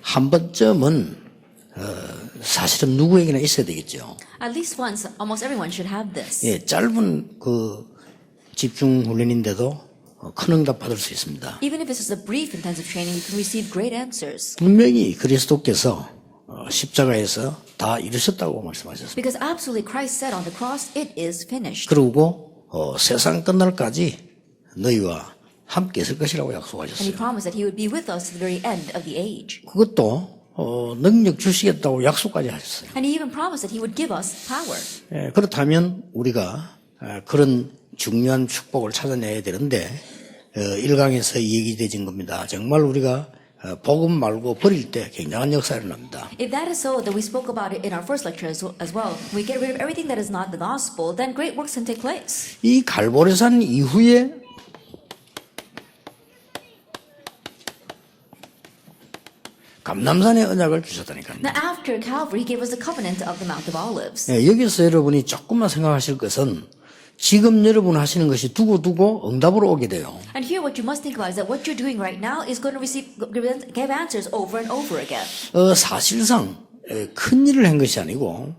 한 번쯤은 사실은 누구에게나 있어야 되겠죠. At least once, almost everyone should have this. 예, 짧은 그 집중 훈련인데도 큰 응답 받을 수 있습니다. Even if this is a brief intensive training, you can receive great answers. 분명히 그리스도께서 십자가에서 다 이루셨다고 말씀하셨습니다. Because absolutely Christ said on the cross, it is finished. 그리고 세상 끝날까지 너희와 함께 있을 것이라고 And he 약속하셨어요. promised that he would be with us to the very end of the age. 그것도 능력 주시겠다고 약속까지 하셨어요. And he even promised that he would give us power. 예, 그렇다면 우리가 그런 중요한 축복을 찾아내야 되는데 1강에서 얘기되진 겁니다. 정말 우리가 복음 말고 버릴 때 굉장한 역사가 일어납니다. If that is so, that we spoke about it in our first lecture as well, we get rid of everything that is not the gospel, then great works can take place. 이 갈보리산 이후에 감람산의 언약을 주셨다니까요. Now after Calvary, he gave us the covenant of the Mount of Olives. 예, 여기서 여러분이 조금만 생각하실 것은 지금 여러분 하시는 것이 두고두고 응답으로 오게 돼요. And here what you must think about is that what you're doing right now is going to give answers over and over again. 사실상 큰 일을 한 것이 아니고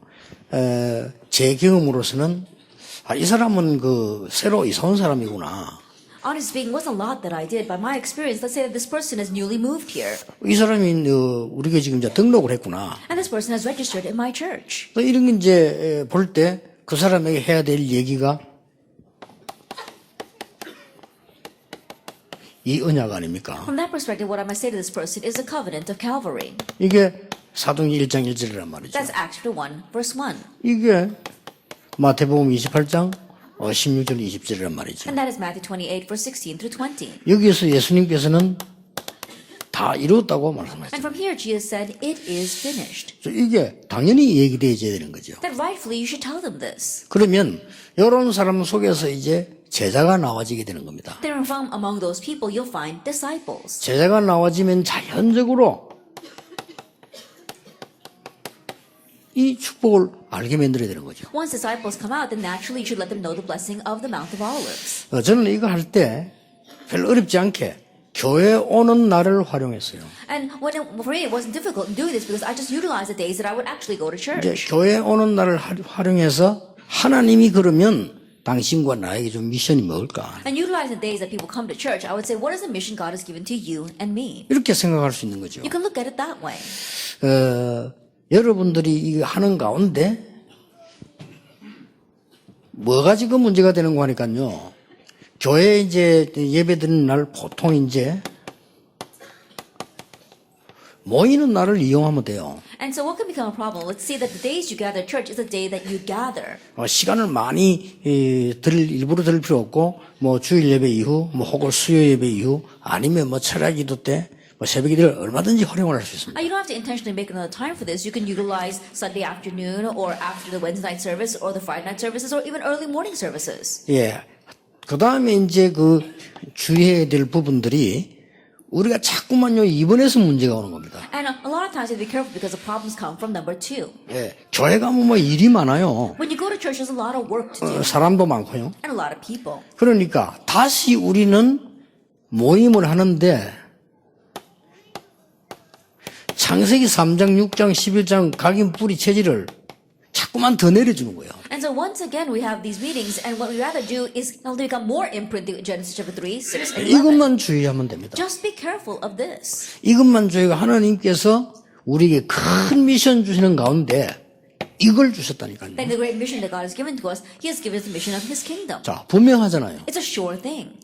제 경험으로서는 이 사람은 새로 이사 온 사람이구나. Honestly speaking, it wasn't a lot that I did. By my experience, let's say that this person is newly moved here. 이 사람이 우리가 지금 이제 등록을 했구나. And this person has registered in my church. 이런 게 이제 볼 때 그 사람에게 해야 될 얘기가 이 언약 아닙니까? From that perspective, what I must say to this person is the covenant of Calvary. 이게 사도행전 1장 1절이란 말이죠. That's Acts chapter 1, verse 1. 이게 마태복음 28장 16절 20절이란 말이죠. And that is Matthew 28, verse 16 through 20. 여기에서 예수님께서는 다 이루었다고 말씀하셨죠. And from here, Jesus said, it is finished. 이게 당연히 얘기되어야 되는 거죠. That rightfully you should tell them this. 그러면 이런 사람 속에서 이제 제자가 나와지게 되는 겁니다. Then from among those people, you'll find disciples. 제자가 나와지면 자연적으로 이 축복을 알게 만들어야 되는 거죠. Once disciples come out, then naturally you should let them know the blessing of the Mount of Olives. 저는 이거 할 때 별로 어렵지 않게 교회 오는 날을 활용했어요. And for me, it wasn't difficult in doing this because I just utilized the days that I would actually go to 이제 church. 교회 오는 날을 활용해서 하나님이 그러면 당신과 나에게 좀 미션이 뭘까? And utilizing the days that people come to church, I would say, what is the mission God has given to you and me? 이렇게 생각할 수 있는 거죠. You can look at it that way. 여러분들이 이거 하는 가운데 뭐가 지금 문제가 되는 거 하니까요. 교회 이제 예배 드리는 날 보통 이제 모이는 날을 이용하면 돼요. And so what can become a problem? Let's see that the days you gather at church is the day that you gather. 시간을 많이 일부러 들일 필요 없고 뭐 주일 예배 이후 뭐 혹은 수요 예배 이후 아니면 뭐 철야 기도 때 뭐 새벽 기도를 얼마든지 활용을 할 수 있습니다. You don't have to intentionally make another time for this. You can utilize Sunday afternoon or after the Wednesday night service or the Friday night services or even early morning services. 예. 그 다음에 이제 주의해야 될 부분들이 우리가 자꾸만요 2번에서 문제가 오는 겁니다. And a lot of times you have to be careful because the problems come from number 2. 예. 교회 가면 뭐 일이 많아요. When you go to church, there's a lot of work to do 사람도 많고요. and a lot of people. 그러니까 다시 우리는 모임을 하는데 창세기 3장, 6장, 11장 각인 뿌리 체질을 자꾸만 더 내려주는 거예요. And so once again we have these meetings and what we rather do is become more imprinted Genesis chapter 3, 6, and 11. 이것만 주의하면 됩니다. Just be careful of this. 이것만 주의가 하나님께서 우리에게 큰 미션 주시는 가운데 이걸 주셨다니까요. Like the great mission that God has given to us, He has given us the mission of His kingdom. 자, 분명하잖아요. It's a sure thing.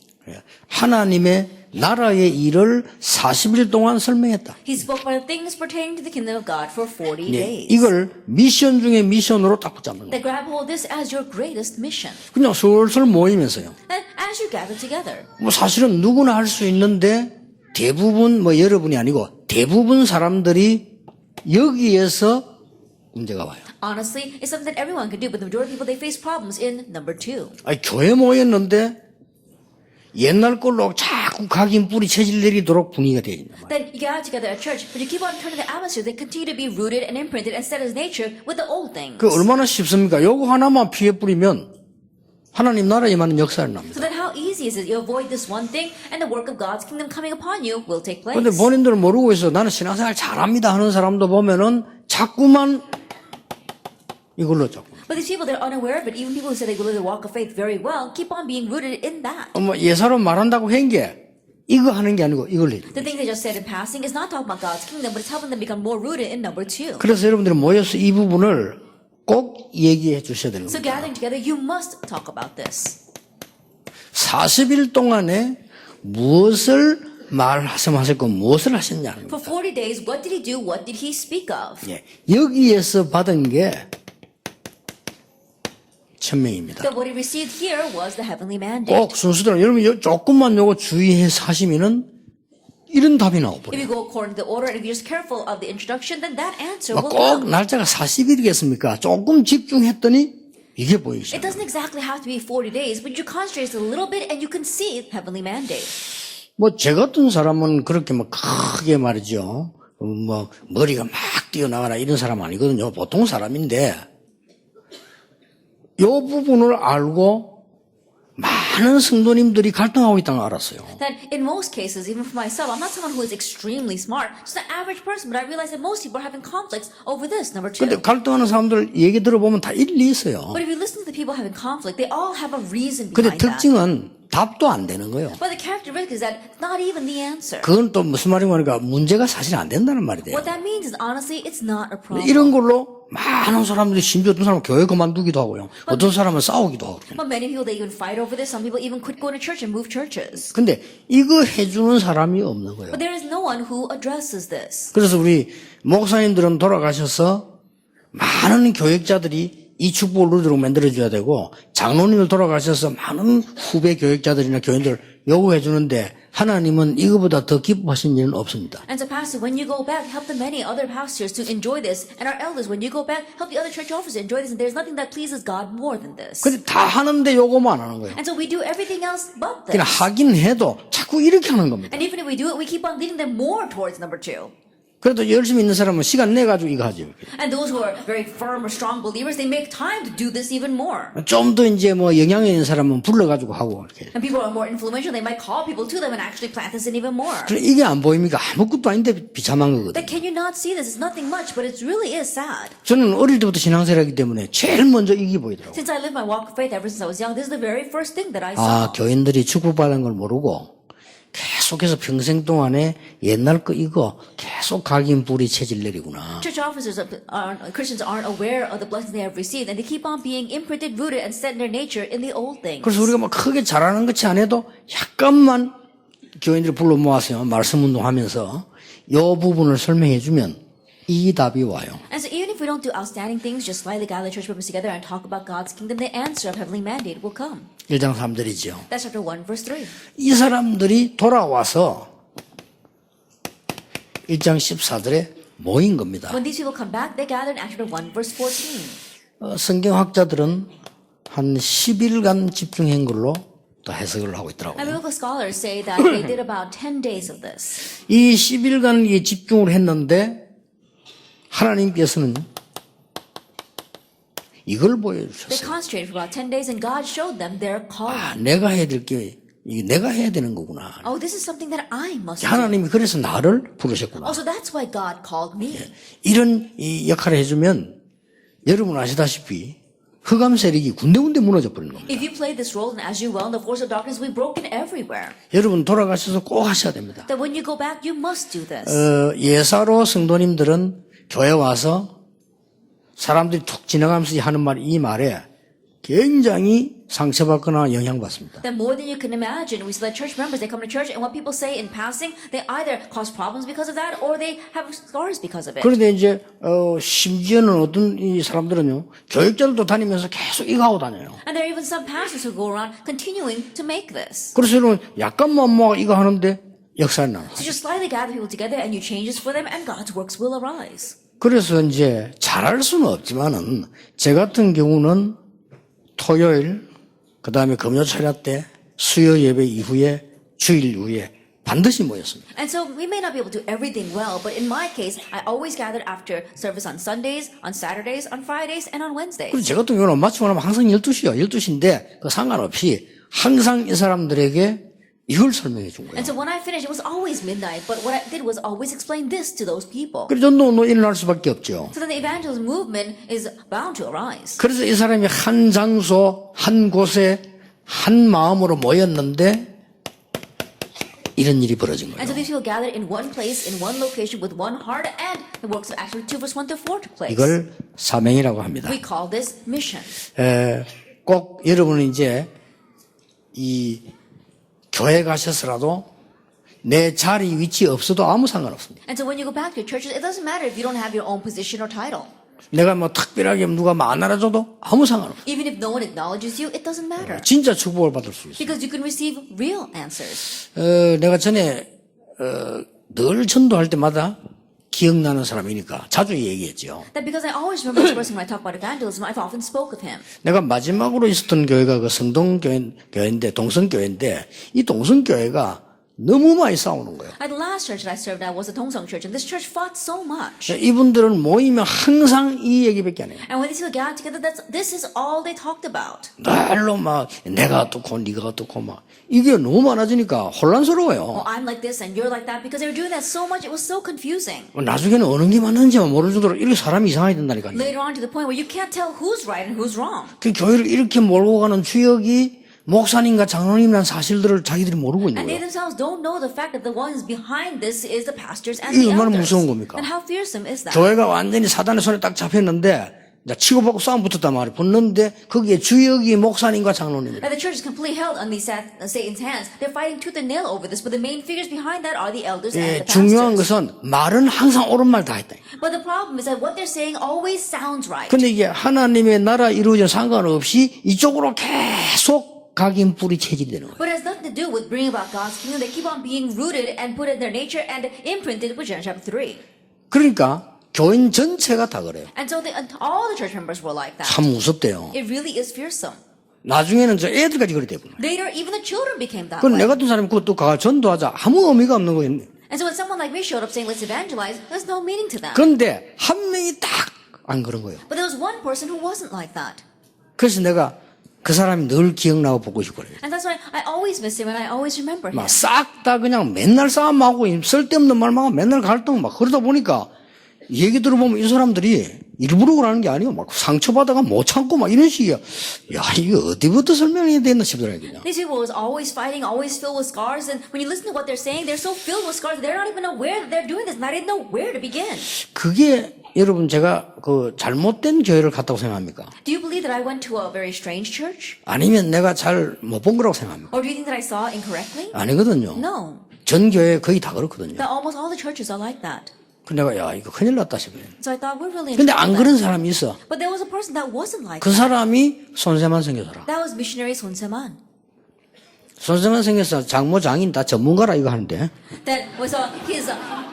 하나님의 나라의 일을 40일 동안 설명했다. He spoke about the things pertaining to the kingdom of God for 40 네, days. 이걸 미션 중에 미션으로 딱 붙잡는 They 거예요. grab hold of this as your greatest mission. 그냥 슬슬 모이면서요. And as you gather together, 뭐 사실은 누구나 할 수 있는데 대부분 뭐 여러분이 아니고 대부분 사람들이 여기에서 문제가 와요. honestly, it's something that everyone can do, but the majority of people, they face problems in number 2. 아니, 교회 모였는데 옛날 걸로 자꾸 각인 뿌리 체질 내리도록 분위기가 되어 있는 거예요. Then you gather together at church, but you keep on turning the atmosphere. They continue to be rooted and imprinted and set as nature with the old things. 그 얼마나 쉽습니까? 요거 하나만 피해 뿌리면 하나님 나라에 맞는 역사를 납니다. So then how easy easy is it? You avoid this one thing, and the work of God's kingdom coming upon you will take place. 근데 본인들은 모르고 있어. 나는 신앙생활 잘합니다 하는 사람도 보면은 자꾸만 이걸로 자꾸. But these people, they're unaware of it. Even people who say they live the walk of faith very well, keep on being rooted in that. 예사로 말한다고 한 게 이거 하는 게 아니고 이걸 해요. The thing they just said in passing is not talking about God's kingdom, but it's helping them become more rooted in number 2. 그래서 여러분들이 모여서 이 부분을 꼭 얘기해 주셔야 되는 So 겁니다. gathering together, you must talk about this. 40일 동안에 무엇을 말씀하셨고 무엇을 하셨냐는 For 겁니다. 40 days, what did he do? What did he speak of? 예, 여기에서 받은 게 천명입니다. That what he received here was the heavenly mandate. 꼭 순서대로 여러분 조금만 요거 주의해서 하시면은 이런 답이 If 나와버려요. you go according to the order, and if you're just careful of the introduction, then that answer will 꼭 come. 날짜가 40일이겠습니까? 조금 집중했더니 이게 보이기 It 시작해요. doesn't exactly have to be 40 days, but you concentrate a little bit and you can see heavenly mandate. 제 같은 사람은 그렇게 크게 말이죠. 머리가 막 뛰어나가나 이런 사람 아니거든요. 보통 사람인데 이 부분을 알고 많은 성도님들이 갈등하고 있다는 걸 알았어요. That in most cases, even for myself, I'm not someone who is extremely smart, just an average person, but I realize that most people are having conflicts over this, number 2. 근데 갈등하는 사람들 얘기 들어보면 다 일리 있어요. But if you listen to the people having conflict, they all have a reason 근데 behind that. 특징은 답도 안 되는 거예요. But the characteristic is that it's not even the answer. 그건 또 무슨 말인가 하니까 문제가 사실 안 된다는 말이 돼요. What that means is honestly, it's not a problem. 이런 걸로 많은 사람들이 심지어 어떤 사람은 교회 그만두기도 하고요. 어떤 사람은 싸우기도 하고. But many people, they even fight over this. Some people even quit going to church and move churches. 근데 이거 해주는 사람이 없는 거예요. But there is no one who addresses this. 그래서 우리 목사님들은 돌아가셔서 많은 교역자들이 이 축복을 누리도록 만들어줘야 되고 장로님들 돌아가셔서 많은 후배 교역자들이나 교인들 요구해 주는데 하나님은 이거보다 더 기뻐하신 일은 없습니다. And so, Pastor, when you go back, help the many other pastors to enjoy this. And our elders, when you go back, help the other church officers to enjoy this. And there's nothing that pleases God more than this. 근데 다 하는데 요거만 안 하는 거예요. And so we do everything else but 그냥 this. 하긴 해도 자꾸 이렇게 하는 겁니다. And even if we do it, we keep on leading them more towards number 2. 그래도 열심히 있는 사람은 시간 내 가지고 이거 하죠. And those who are very firm or strong believers, they make time to do this even more. 좀 더 이제 영향이 있는 사람은 불러가지고 하고 이렇게. And people who are more influential, they might call people to them and actually plant this in even more. 그래 이게 안 보입니까? 아무것도 아닌데 비참한 거거든요. That can you not see this? It's nothing much, but it really is sad. 저는 어릴 때부터 신앙생활하기 때문에 제일 먼저 이게 보이더라고요. Since I lived my walk of faith ever since I was young, this is the very first thing that I saw. 교인들이 축복받은 걸 모르고 계속해서 평생 동안에 옛날 거 이거 계속 각인 불이 체질 내리구나. Church officers, Christians aren't aware of the blessings they have received, and they keep on being imprinted, rooted, and set in their nature in the old things. 그래서 우리가 막 크게 잘하는 것이 안 해도 약간만 교인들을 불러 모아서 말씀 운동하면서 이 부분을 설명해 주면 이 답이 와요. And so even if we don't do outstanding things, just slightly gather church members together and talk about God's kingdom, the answer of heavenly mandate will come. 1장 3절이죠. That's chapter 1, verse 3. 이 사람들이 돌아와서 1장 14절에 모인 겁니다. When these people come back, they gather in Acts chapter 1, verse 14. 성경학자들은 한 10일간 집중한 걸로 또 해석을 하고 And 있더라고요. biblical scholars say that they did about 10 days of this. 이 10일간 집중을 했는데 하나님께서는 이걸 They 보여주셨어요. concentrated for about 10 days, and God showed them their calling. 내가 해야 될 게 이게 내가 해야 되는 거구나. Oh, this is something that I must do. 하나님이 그래서 나를 부르셨구나. Oh, so that's why God called me. 이런 이 역할을 해주면 여러분 아시다시피 흑암 세력이 군데군데 무너져 버리는 겁니다. If you play this role, and as you will, the force of darkness will be broken everywhere. 여러분 돌아가셔서 꼭 하셔야 됩니다. That when you go back, you must do this. 예사로 성도님들은 교회 와서 사람들이 툭 지나가면서 하는 말, 이 말에 굉장히 상처받거나 영향받습니다. Then more than you can imagine, we see that church members, they come to church, and what people say in passing, they either cause problems because of that, or they have scars because of it. 그런데 이제 심지어는 어떤 이 사람들은요, 교육자들도 다니면서 계속 이거 하고 다녀요. And there are even some pastors who go around continuing to make this. 그래서 여러분 약간만 뭐 이거 하는데 역사는 나요. So just slightly gather people together, and you change this for them, and God's works will arise. 그래서 이제 잘할 수는 없지만은 제 같은 경우는 토요일, 그 다음에 금요 철야 때, 수요 예배 이후에, 주일 이후에 반드시 모였습니다. And so we may not be able to do everything well, but in my case, I always gathered after service on Sundays, on Saturdays, on Fridays, and on Wednesdays. 그리고 제 같은 경우는 마치고 나면 항상 12시요. 12시인데 그 상관없이 항상 이 사람들에게 이걸 설명해 준 거예요. And so when I finished, it was always midnight, but what I did was always explain this to those people. 그래서 전도 일어날 수밖에 없죠. So then the evangelism movement is bound to arise. 그래서 이 사람이 한 장소, 한 곳에 한 마음으로 모였는데 이런 일이 벌어진 And so 거예요. these people gathered in one place, in one location, with one heart, and the works of Acts 2 verse 1 to 4 took place. 이걸 사명이라고 합니다. We call this mission. 꼭 여러분은 이제 이 교회 가셔서라도 내 자리 위치 없어도 아무 상관없습니다. And so when you go back to your churches, it doesn't matter if you don't have your own position or title. 내가 뭐 특별하게 누가 안 알아줘도 아무 상관없어요. Even if no one acknowledges you, it doesn't matter. 진짜 축복을 받을 수 있어요. Because you can receive real answers. 내가 전에 늘 전도할 때마다 기억나는 사람이니까 자주 얘기했죠. That because I always remember this person when I talk about evangelism, I've often spoke of him. 내가 마지막으로 있었던 교회가 그 성동교회인데 동성교회인데 이 동성교회가 너무 많이 싸우는 거예요. The last church that I served at was the Tongsong Church, and this church fought so much. 이분들은 모이면 항상 이 얘기밖에 안 해요. And when these people gathered together, this is all they talked about. 날로 막 내가 어떻고 네가 어떻고 막 이게 너무 많아지니까 혼란스러워요. Oh, I'm like this and you're like that, because they were doing that so much, it was so confusing. 나중에는 어느 게 맞는지만 모를 정도로 이렇게 사람이 이상하게 된다니까요. Later on to the point where you can't tell who's right and who's wrong. 그 교회를 이렇게 몰고 가는 주역이 목사님과 장로님이라는 사실들을 자기들이 모르고 있는 And they 거예요. themselves don't know the fact that the ones behind this is the pastors and 이게 the 얼마나 elders. 무서운 겁니까? And how fearsome is that? 교회가 완전히 사단의 손에 딱 잡혔는데 이제 치고받고 싸움 붙었단 말이에요. 붙는데 거기에 주역이 목사님과 장로님이에요. And the church is completely held on Satan's hands. They're fighting tooth and nail over this, but the main figures behind that are the elders and the 중요한 pastors. 것은 말은 항상 옳은 말 다 했다. But the problem is that what they're saying always sounds right. 근데 이게 하나님의 나라 이루어진 상관없이 이쪽으로 계속 각인 뿌리 체질이 되는 거예요. But it has nothing to do with bringing about God's kingdom. They keep on being rooted and put in their nature and imprinted with John chapter 3. 그러니까 교인 전체가 다 그래요. And so all the church members were like that. 참 무섭대요. It really is fearsome. 나중에는 저 애들까지 그렇게 되구나. Later, even the children became that 그럼 way. 내 같은 사람이 그것도 가 전도하자 아무 의미가 없는 거예요. And so when someone like me showed up saying, let's evangelize, there's no meaning to that. 그런데 한 명이 딱 안 그런 거예요. But there was one person who wasn't like that. 그래서 내가 그 사람이 늘 기억나고 보고 싶고 그래요. And that's why I always miss him and I always remember him. 막 싹 다 그냥 맨날 싸움하고 쓸데없는 말만 하고 맨날 갈등 막 그러다 보니까 얘기 들어보면 이 사람들이 일부러 그러는 게 아니고 막 상처받아가 못 참고 막 이런 식이야. 야, 이거 어디부터 설명해야 되나 싶더라고요. 그냥. These people was always fighting, always filled with scars. And when you listen to what they're saying, they're so filled with scars, they're not even aware that they're doing this. And I didn't know where to begin. 그게 여러분 제가 그 잘못된 교회를 갔다고 생각합니까? Do you believe that I went to a very strange church? 아니면 내가 잘 못 본 거라고 생각합니까? Or do you think that I saw incorrectly? 아니거든요. No. 전 교회 거의 다 그렇거든요. That almost all the churches are like that. 그 내가 야 이거 큰일 났다 싶어요. So I thought we're really in 근데 안 trouble 그런 then. 사람이 있어. But there was a person that wasn't like 그 that. 사람이 손세만 선교사라. That was missionary Son Se-man. 손세만 선교사 장모 장인 다 전문가라 이거 하는데 That was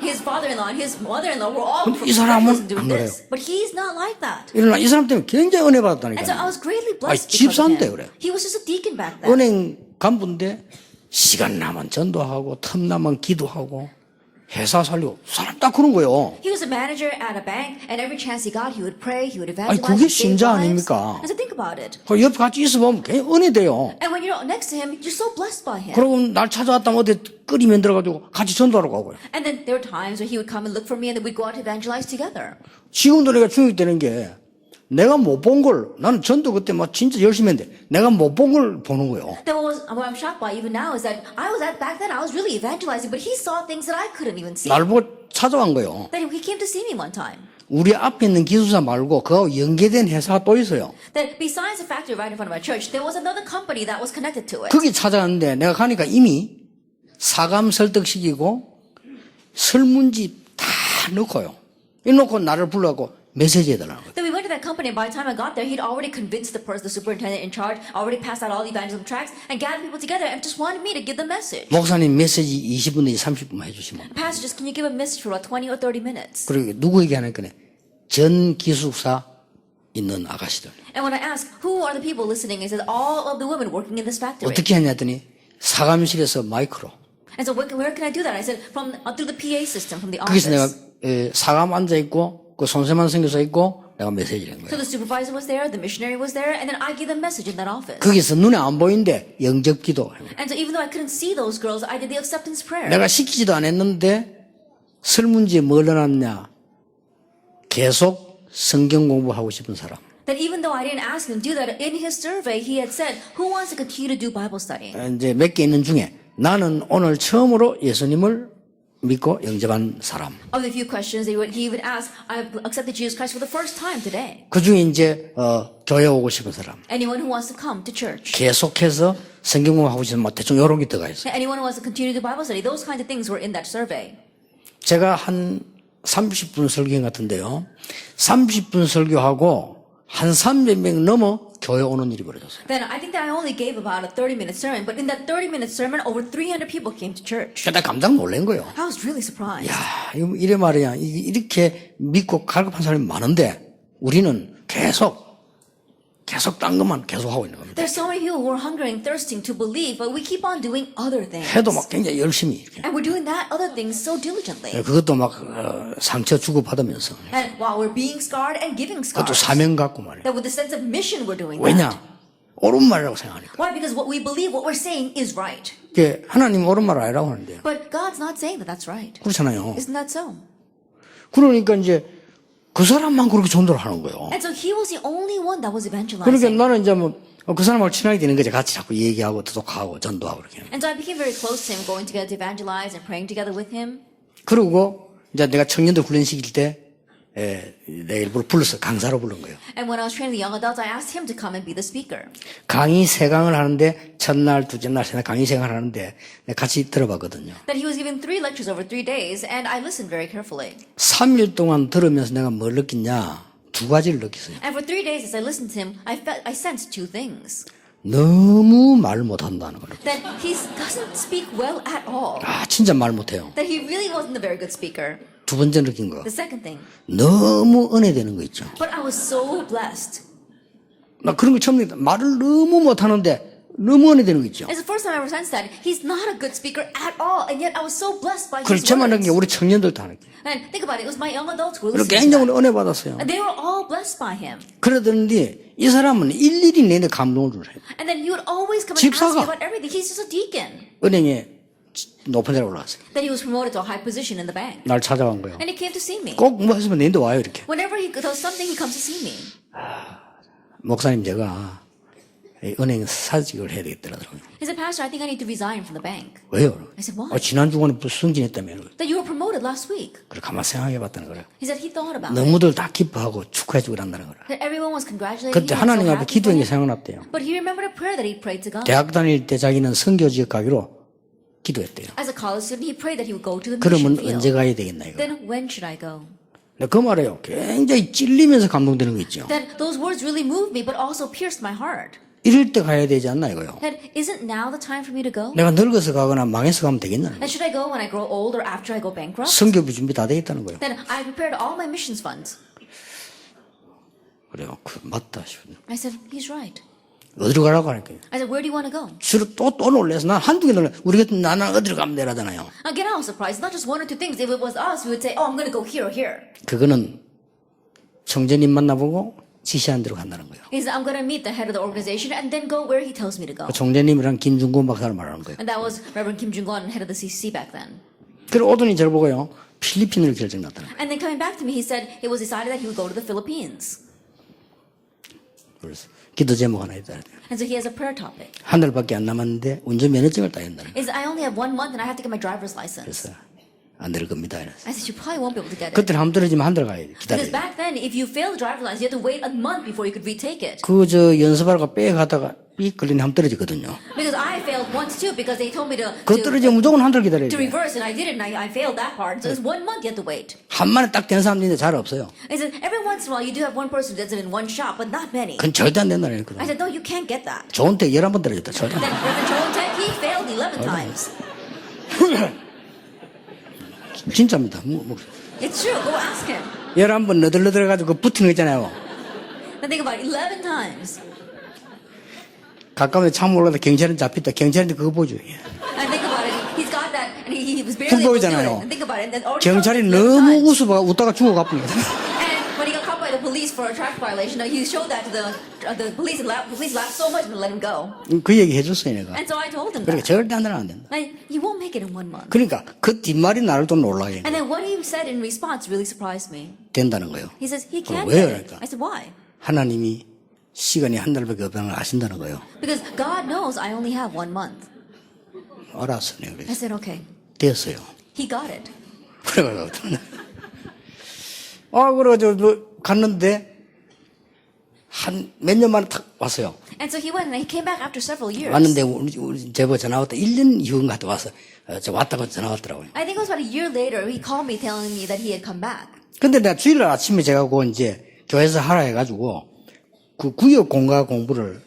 his father-in-law and his mother-in-law were all 근데 이 사람은 professionals in doing 안 this. But he's not like that. 일어나 이 사람 때문에 굉장히 은혜 And so I 받았다니까. was greatly 아니, blessed because of 집사인데 him. 그래. He was just a deacon back then. 은행 간부인데 시간 나면 전도하고 틈 나면 기도하고 회사 살리고 사람 딱 그런 거예요. He was a manager at a bank, and every chance he got, he would pray, he would 아니, evangelize, 그게 and save 신자 lives. 아닙니까? And so think about it. 그 옆에 같이 있어보면 굉장히 은혜돼요. And when you're next to him, you're so blessed by him. 그러고 날 찾아왔다면 어디 끓이 만들어가지고 같이 전도하러 가고요. And then there were times where he would come and look for me, and then we'd go out to evangelize together. 지금도 내가 충격되는 게 내가 못 본 걸 나는 전도 그때 막 진짜 열심히 했는데 내가 못 본 걸 보는 거예요. Then what I'm shocked by even now is that back then I was really evangelizing, but he saw things that I couldn't even see. 날 보고 찾아간 거예요. Then he came to see me one time. 우리 앞에 있는 기술사 말고 그하고 연계된 회사가 또 있어요. That besides the factory right in front of our church, there was another company that was connected to it. 거기 찾아갔는데 내가 가니까 이미 사감 설득시키고 설문지 다 넣고요. 이놓고 나를 불러갖고 메시지 해달라는 거예요. Then we went to that company, and by the time I got there, he'd already convinced the superintendent in charge, already passed out all the evangelism tracts, and gathered people together and just wanted me to give the message. 목사님 메시지 20분 내지 30분만 해주시면. Pastor, just can you give a message for about 20 or 30 minutes? 그리고 누구에게 하는 거네? 전 기숙사 있는 아가씨들. And when I asked, who are the people listening, he said, all of the women working in this factory. 어떻게 하냐 했더니 사감실에서 마이크로. And so where can I do that? I said, through the PA system, from the 거기서 내가 office. 사감 앉아있고 그 손세만 선교사 있고 내가 메시지를 한 So 거예요. the supervisor was there, the missionary was there, and then I gave them message in that office. 거기서 눈에 안 보이는데 영접기도. And so even though I couldn't see those girls, I did the acceptance prayer. 내가 시키지도 않았는데 설문지에 뭘 넣어놨냐. 계속 성경 공부하고 싶은 사람. That even though I didn't ask him to do that, in his survey, he had said, who wants to continue to do Bible study? 이제 몇 개 있는 중에 나는 오늘 처음으로 예수님을 믿고 영접한 사람. Of the few questions he would ask, I accepted Jesus Christ for the first time today. 그 중에 이제 교회 오고 싶은 사람. Anyone who wants to come to church. 계속해서 성경 공부하고 싶은 뭐 대충 이런 게 들어가 있어요. Anyone who wants to continue to do Bible study. Those kinds of things were in that survey. 제가 한 30분 설교인 것 같은데요. 30분 설교하고 한 300명 넘어 교회 오는 일이 벌어졌어요. Then I think that I only gave about a 30-minute sermon, but in that 30-minute sermon, over 300 people came to church. 나 깜짝 놀란 거예요. I was really surprised. 야, 이래 말이야. 이렇게 믿고 갈급한 사람이 많은데 우리는 계속 딴 것만 계속 하고 있는 겁니다. There's so many people who are hungering, thirsting to believe, but we keep on doing other things. 해도 막 굉장히 열심히 이렇게. And we're doing that other things so diligently. 그것도 막 상처 주고 받으면서 And while we're being scarred and giving 그것도 scars. 사명 갖고 말이야. That with a sense of mission we're doing 왜냐? that. 옳은 말이라고 생각하니까. Why? Because what we believe, what we're saying is right. 이게 하나님 옳은 말 아니라고 하는데요. But God's not saying that that's right. 그렇잖아요. Isn't that so? 그러니까 이제 그 사람만 그렇게 전도를 하는 거예요. And so he was the only one that was 그러니까 evangelizing. 나는 이제 뭐 그 사람하고 친하게 되는 거지. 같이 자꾸 얘기하고 도독하고 전도하고 이렇게. And so I became very close to him, going together to evangelize and praying together with him. 그리고 이제 내가 청년들 훈련시킬 때 내 일부러 불러서 강사로 부른 거예요. And when I was training the young adults, I asked him to come and be the speaker. 강의 3강을 하는데 첫날, 둘째 날, 셋날 강의 3강을 하는데 내가 같이 들어봤거든요. That he was giving 3 lectures over 3 days, and I listened very carefully. 3일 동안 들으면서 내가 뭘 느꼈냐? 2가지를 느꼈어요. And for 3 days, as I listened to him, I sensed 2 things. 너무 말 못한다는 거예요. That he doesn't speak well at all. 아, 진짜 말 못해요. That he really wasn't a very good speaker. 2번째 느낀 거. The second thing. 너무 은혜되는 거 있죠. But I was so blessed. 나 그런 거 처음 느꼈다. 말을 너무 못하는데 너무 은혜되는 거 있죠. It's the first time I ever sensed that. He's not a good speaker at all, and yet I was so blessed by 그걸 his 저만 느낀 게 words. 우리 청년들도 다 느껴요. And think about it, it was my young adults who were 그리고 listening to 개인적으로 that. 은혜 받았어요. And they were all blessed by him. 그러더니 이 사람은 일일이 내내 감동을 주세요. And then he would always come and ask 집사가. me about everything. He's just a deacon. 은행에 높은 데로 올라갔어요. Then he was promoted to a high position in the bank. 날 찾아간 거예요. And he came to see me. 꼭 뭐 했으면 내인데 와요 이렇게. Whenever he does something, he comes to see me. 목사님 제가 은행 사직을 해야 되겠더라고요. He said, Pastor, I think I need to resign from the bank. 왜요? I said, why? 지난주간에 승진했다며. That you were promoted last week. 그래 가만 생각해봤다는 거예요. He said he thought about it. 너무들 다 기뻐하고 축하해주고 한다는 거예요. That everyone was congratulating 그때 him. So 하나님 앞에 happy for 기도한 게 him. 생각났대요. But he remembered a prayer that he prayed to God. 대학 다닐 때 자기는 선교 지역 가기로 기도했대요. As a college student, he prayed that he would go to the 그러면 mission 언제 field. 가야 되겠나 이거. Then when should I go? 근데 그 말이에요. 굉장히 찔리면서 감동되는 거 있죠. That those words really moved me, but also pierced my heart. 이럴 때 가야 되지 않나 이거요. That isn't now the time for me to go? 내가 늙어서 가거나 망해서 가면 되겠나. And should I go when I grow old or after I go bankrupt? 선교비 준비 다 되겠다는 거예요. Then I prepared all my missions funds. 그래요. 맞다 싶네. I said, he's right. 어디로 가라고 하니까. I said, where do you want to go? 주로 또 놀래서 난 한두 개 놀래. 우리 같은 나는 어디로 가면 되라잖아요. Again, I was surprised. Not just 1 or 2 things. If it was us, we would say, oh, I'm going to go here or here. 그거는 청전님 만나보고 지시한 대로 간다는 거예요. He said, I'm going to meet the head of the organization and then go where he tells me to go. 총재님이랑 김중곤 박사를 말하는 거예요. And that was Reverend Kim Jong-un, head of the CCC back then. 그리고 오더니 저를 보고요. 필리핀으로 결정났다는 거예요. And then coming back to me, he said it was decided that he would go to the Philippines. 그래서 기도 제목 하나 있다. And so he has a prayer topic. 한 달밖에 안 남았는데 운전면허증을 따야 한다는 거예요. Is I only have 1 month and I have to get my driver's license. 그래서 안 될 겁니다. 이래서. I said, you probably won't be able to get it. 그때는 한번 떨어지면 한 달 가야 돼. Because 기다려야 돼. back then, if you failed the driver's license, you had to wait a month before you could retake it. 연습하다가 빽 하다가 삑 걸리니 한번 떨어지거든요. Because I failed once too, because they told me 그거 떨어지면 무조건 한 달 기다려야 to 돼. reverse, and I didn't. I failed that part. So it's 1 month you have to wait. 한 번에 딱 된 사람들인데 잘 없어요. I said, every once in a while you do have one person who does it in one shot, but not many. 그건 절대 안 된다는 I 거거든. said, no, you can't get that. 좋은 때 11번 떨어졌다. 절대 안 돼. Then Reverend Joel Tech, he failed 11 times. 진짜입니다. It's true. Go ask him. 11번 너덜너덜해가지고 붙는 거 있잖아요. And think about it, 11 times. 가까운데 참 올라다 경찰은 잡혔다. 경찰인데 그거 보죠. 예. And think about it, he's got that, and he was barely able to do 후보이잖아요. it. And think about it, and already 경찰이 caught him 11 너무 times. 웃어봐 웃다가 죽어갑니다. And when he got caught by the police for a traffic violation. He showed that to the police, and the police laughed so much and let him go. 그 얘기 해줬어요, 내가. And so I told him 그러니까 that. 절대 안 되면 안 된다. Like, you won't make it in 1 month. 그러니까 그 뒷말이 나를 또 놀라게 And then what he said in response really surprised me. 된다는 거예요. He says he can't 왜요? get it. 그러니까. I said, why? 하나님이 시간이 한 달밖에 없다는 걸 아신다는 거예요. Because God knows I only have 1 month. 알았어, 내가 I 그래서. said, okay. 됐어요. He got it. 그래가지고. 그래가지고 갔는데 한 몇 년 만에 탁 왔어요. And so he went and he came back after several years. 왔는데 우리 제보 전화 왔다 1년 이후인가 또 와서 저 왔다고 전화 왔더라고요. I think it was about a year later he called me telling me that he had come back. 근데 내가 주일날 아침에 제가 그 이제 교회에서 하라 해가지고 그 구역 공과 공부를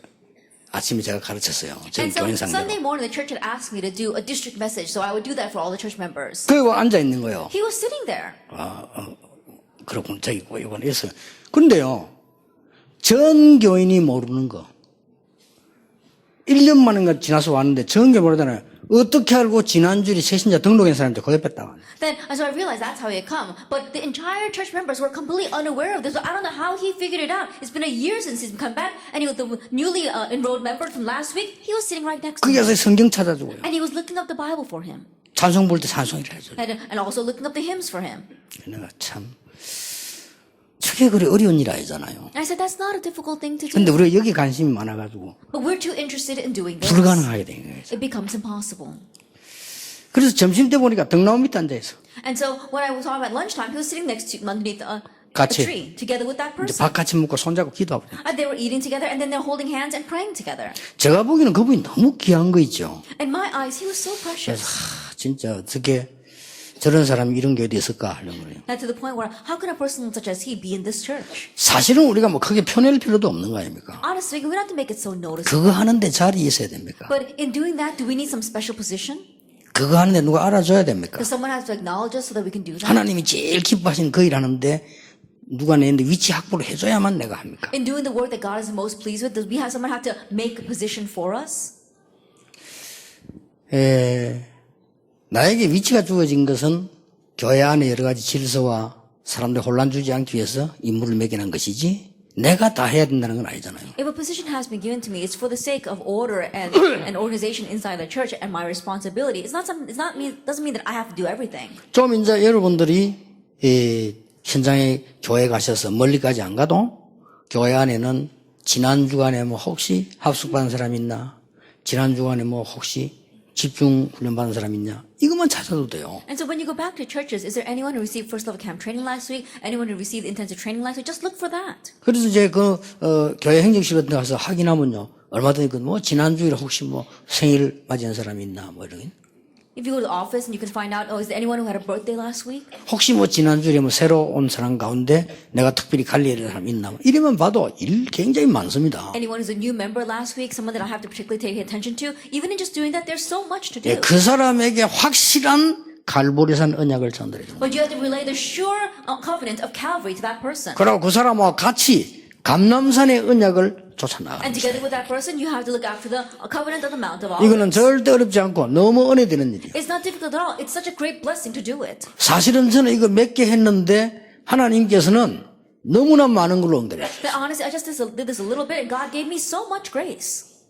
아침에 제가 가르쳤어요. 저희 And so 교인 Sunday 상대로. morning the church had asked me to do a district message, so I would do that for all the church members. 그리고 앉아 있는 거예요. He was sitting there. 그렇군, 저기 이건 있어요. 근데요, 전 교인이 모르는 거. 1년 만인가 지나서 왔는데 전 교인 모르잖아요. 어떻게 알고 지난주에 새신자 등록한 사람한테 거기 뺐다고 하네. Then, so I realized that's how he had come. But the entire church members were completely unaware of this. So I don't know how he figured it out. It's been a year since he's come back, and he was the newly enrolled member from last week. He was sitting right next to 거기 me. 가서 성경 찾아주고요. And he was looking up the Bible for him. 찬송 부를 때 찬송이라 해줘요. And also looking up the hymns for him. 내가 참, 저게 그리 어려운 일 아니잖아요. And I said, that's not a difficult thing to 근데 do. 우리가 여기 관심이 많아가지고 But we're too interested in doing this. 불가능하게 된 거예요. It becomes impossible. 그래서 점심 때 보니까 등나무 밑에 앉아있어. And so when I was talking about lunchtime, he was sitting next to underneath a 같이. tree together with that 이제 person. 밥 같이 먹고 손잡고 기도하고. And they were eating together, and then they're holding hands and praying together. 제가 보기에는 그분이 너무 귀한 거 있죠. In my eyes, he was so precious. 진짜 어떻게 저런 사람이 이런 교회에 있을까 하는 거예요. And to the point where, how can a person such as he be in this church? 사실은 우리가 뭐 크게 표낼 필요도 없는 거 아닙니까? Honestly, we don't have to make it so noticeable. 그거 하는데 자리에 있어야 됩니까? But in doing that, do we need some special position? 그거 하는데 누가 알아줘야 됩니까? Does someone have to acknowledge us so that we can do that? 하나님이 제일 기뻐하시는 그 일 하는데 누가 내는데 위치 확보를 해줘야만 내가 합니까? In doing the work that God is most pleased with, does we have someone have to make a position for us? 나에게 위치가 주어진 것은 교회 안에 여러 가지 질서와 사람들 혼란 주지 않기 위해서 임무를 매겨낸 것이지 내가 다 해야 된다는 건 아니잖아요. If a position has been given to me, it's for the sake of order and an organization inside the church and my responsibility. Doesn't mean that I have to do everything. 좀 이제 여러분들이 현장에 교회 가셔서 멀리까지 안 가도 교회 안에는 지난 주간에 뭐 혹시 합숙받은 사람 있나? 지난 주간에 뭐 혹시 집중 훈련 받은 사람 있냐? 이것만 찾아도 돼요. And so when you go back to churches, is there anyone who received first level camp training last week? Anyone who received intensive training last week? Just look for that. 그래서 이제 교회 행정실 같은 데 가서 확인하면요. 얼마든지 뭐 지난주에 혹시 뭐 생일 맞이한 사람이 있나? 뭐 이런. If you go to the office and you can find out, is there anyone who had a birthday last week? 혹시 뭐 지난주에 뭐 새로 온 사람 가운데 내가 특별히 관리해야 될 사람 있나? 뭐 이러면 봐도 일 굉장히 많습니다. Anyone who's a new member last week? Someone that I have to particularly take attention to? Even in just doing that, there's so much to do. 예, 그 사람에게 확실한 갈보리산 언약을 전달해 줍니다. But you have to relay the sure covenant of Calvary to that person. 그리고 그 사람과 같이 감람산의 언약을 쫓아나가. And together with that person, you have to look after the covenant of the Mount of 이거는 Olives. 절대 어렵지 않고 너무 은혜되는 일이에요. It's not difficult at all. It's such a great blessing to do it. 사실은 저는 이거 몇 개 했는데 하나님께서는 너무나 많은 걸로 응답했어요. But honestly, I just did this a little bit, and God gave me so much grace.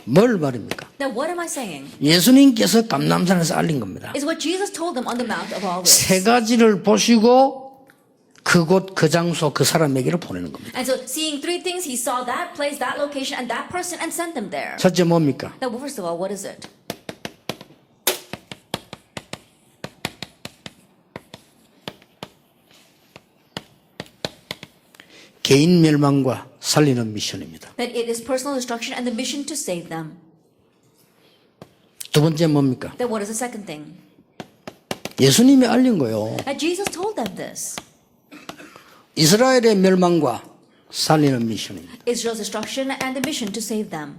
뭘 말입니까? Now, what am I saying? 예수님께서 감람산에서 알린 겁니다. Is what Jesus told them on the Mount of Olives. 세 가지를 보시고 그곳, 그 장소, 그 사람에게를 보내는 겁니다. And so, seeing three things, he saw that place, that location, and that person, and sent them there. 첫째 뭡니까? Now, first of all, what is it? 개인 멸망과 살리는 미션입니다. That it is personal destruction and the mission to save them. 두 번째 뭡니까? Then what is the second thing? 예수님이 알린 거예요. And Jesus told them this. 이스라엘의 멸망과 살리는 미션입니다. Israel's destruction and the mission to save them.